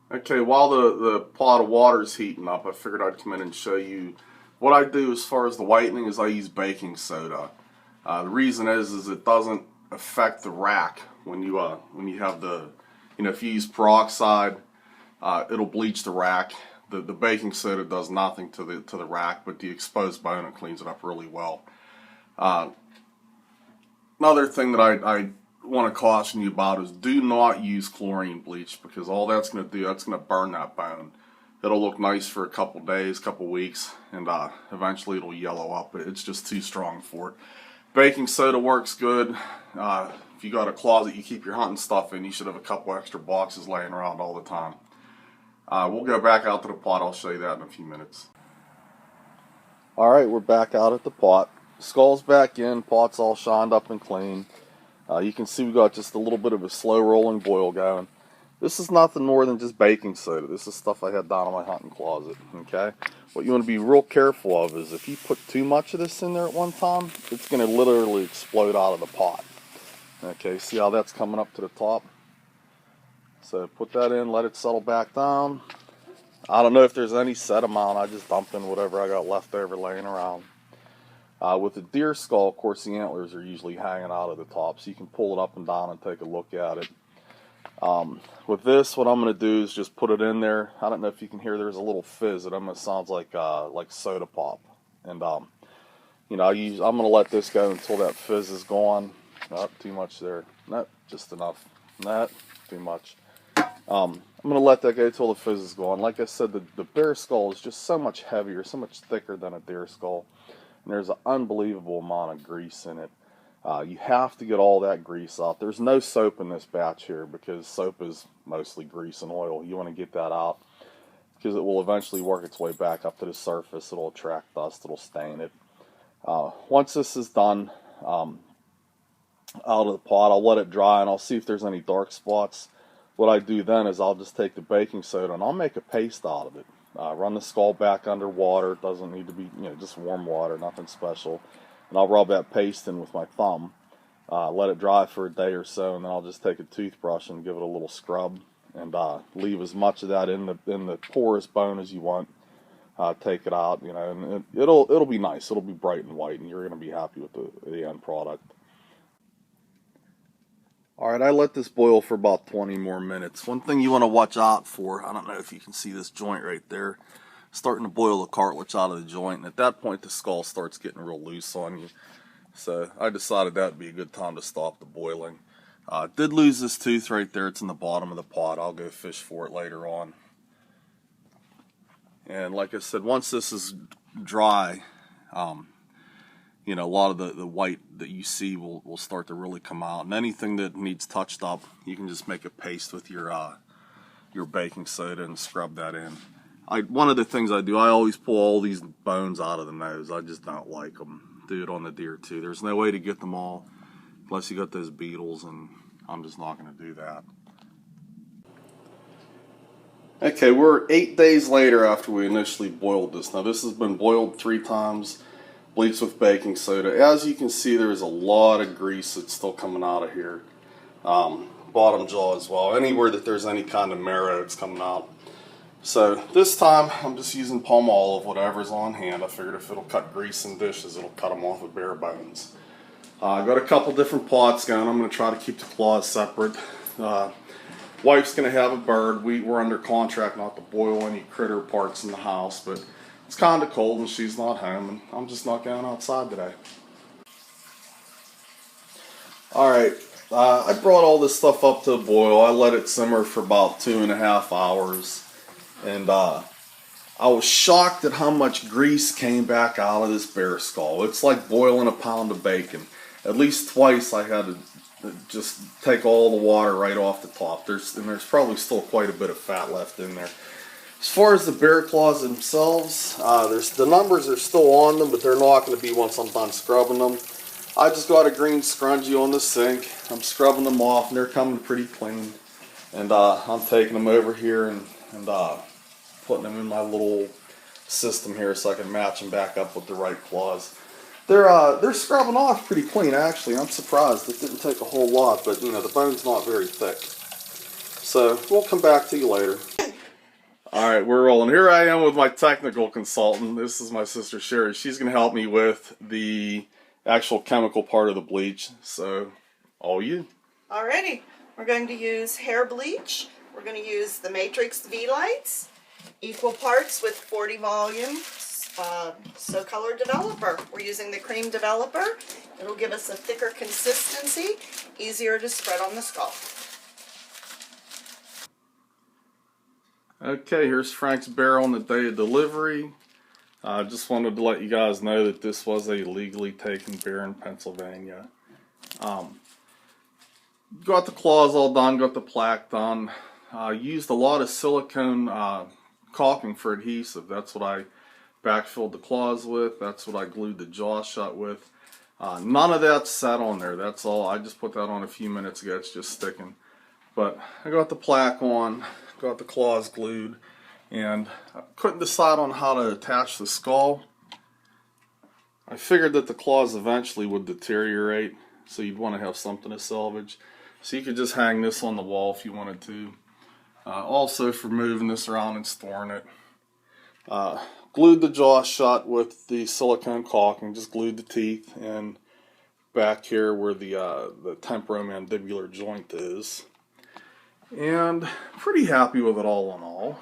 Okay, while the pot of water is heating up, I figured I'd come in and show you what I do as far as the whitening is I use baking soda. The reason is it doesn't affect the rack when you have the, if you use peroxide, it'll bleach the rack. The baking soda does nothing to the rack, but the exposed bone, it cleans it up really well. Another thing that I want to caution you about is do not use chlorine bleach, because all that's going to do, that's going to burn that bone. It'll look nice for a couple days, couple weeks, and eventually it'll yellow up. It's just too strong for it. Baking soda works good. If you got a closet you keep your hunting stuff in, you should have a couple extra boxes laying around all the time. We'll go back out to the pot. I'll show you that in a few minutes. Alright, we're back out at the pot. Skull's back in, pot's all shined up and clean. You can see we got just a little bit of a slow rolling boil going. This is nothing more than just baking soda. This is stuff I had down in my hunting closet. Okay, what you want to be real careful of is if you put too much of this in there at one time, it's going to literally explode out of the pot. Okay, see how that's coming up to the top? So put that in, let it settle back down. I don't know if there's any set amount. I just dump in whatever I got left over laying around. With the deer skull, of course, the antlers are usually hanging out of the top, so you can pull it up and down and take a look at it. With this, what I'm going to do is just put it in there. I don't know if you can hear there's a little fizz. It almost sounds like soda pop. And I'm going to let this go until that fizz is gone. Not too much there. Not just enough. Not too much. I'm going to let that go until the fizz is gone. Like I said, the bear skull is just so much heavier, so much thicker than a deer skull. And there's an unbelievable amount of grease in it. You have to get all that grease out. There's no soap in this batch here because soap is mostly grease and oil. You want to get that out because it will eventually work its way back up to the surface. It'll attract dust. It'll stain it. Once this is done out of the pot, I'll let it dry and I'll see if there's any dark spots. What I do then is I'll just take the baking soda and I'll make a paste out of it. Run the skull back under water. It doesn't need to be, just warm water, nothing special. And I'll rub that paste in with my thumb, let it dry for a day or so, and then I'll just take a toothbrush and give it a little scrub, and leave as much of that in the porous bone as you want. Take it out, and it'll be nice. It'll be bright and white, and you're going to be happy with the end product. All right, I let this boil for about 20 more minutes. One thing you want to watch out for, I don't know if you can see this joint right there, starting to boil the cartilage out of the joint, and at that point the skull starts getting real loose on you. So I decided that would be a good time to stop the boiling. Did lose this tooth right there. It's in the bottom of the pot. I'll go fish for it later on. And like I said, once this is dry, a lot of the white that you see will start to really come out. And anything that needs touched up, you can just make a paste with your baking soda and scrub that in. One of the things I do, I always pull all these bones out of the nose. I just don't like them. Do it on the deer too. There's no way to get them all unless you got those beetles, and I'm just not going to do that. Okay, we're 8 days later after we initially boiled this. Now this has been boiled 3 times, bleached with baking soda. As you can see, there's a lot of grease that's still coming out of here. Bottom jaw as well. Anywhere that there's any kind of marrow, it's coming out. So this time I'm just using palm olive, whatever's on hand. I figured if it'll cut grease in dishes, it'll cut them off with bare bones. I got a couple different pots going. I'm going to try to keep the claws separate. Wife's going to have a bird. We're under contract not to boil any critter parts in the house, but it's kind of cold and she's not home, and I'm just not going outside today. Alright, I brought all this stuff up to a boil. I let it simmer for about 2.5 hours. And I was shocked at how much grease came back out of this bear skull. It's like boiling a pound of bacon. At least twice I had to just take all the water right off the top. There's probably still quite a bit of fat left in there. As far as the bear claws themselves, the numbers are still on them, but they're not going to be once I'm done scrubbing them. I just got a green scrunchie on the sink. I'm scrubbing them off, and they're coming pretty clean. And I'm taking them over here and putting them in my little system here so I can match them back up with the right claws. They're scrubbing off pretty clean, actually. I'm surprised. It didn't take a whole lot, but the bone's not very thick. So we'll come back to you later. Alright, we're rolling. Here I am with my technical consultant. This is my sister Sherry. She's going to help me with the actual chemical part of the bleach. So, all you. Alrighty, we're going to use hair bleach. We're going to use the Matrix V-Lights, equal parts with 40 volume So Color Developer. We're using the cream developer. It'll give us a thicker consistency, easier to spread on the skull. Okay, here's Frank's barrel on the day of delivery. I just wanted to let you guys know that this was a legally taken beer in Pennsylvania. Got the claws all done, got the plaque done. Used a lot of silicone caulking for adhesive. That's what I backfilled the claws with. That's what I glued the jaw shut with. None of that's set on there. That's all. I just put that on a few minutes ago. It's just sticking. But I got the plaque on, got the claws glued, and I couldn't decide on how to attach the skull. I figured that the claws eventually would deteriorate, so you'd want to have something to salvage. So you could just hang this on the wall if you wanted to. Also for moving this around and storing it. Glued the jaw shut with the silicone caulking, just glued the teeth and back here where the temporomandibular joint is. And pretty happy with it all in all.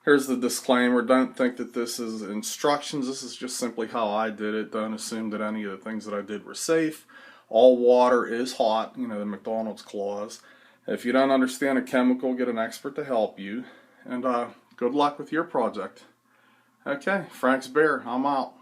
Here's the disclaimer. Don't think that this is instructions. This is just simply how I did it. Don't assume that any of the things that I did were safe. All water is hot, you know, the McDonald's clause. If you don't understand a chemical, get an expert to help you. And good luck with your project. Okay, Frank's Bear, I'm out.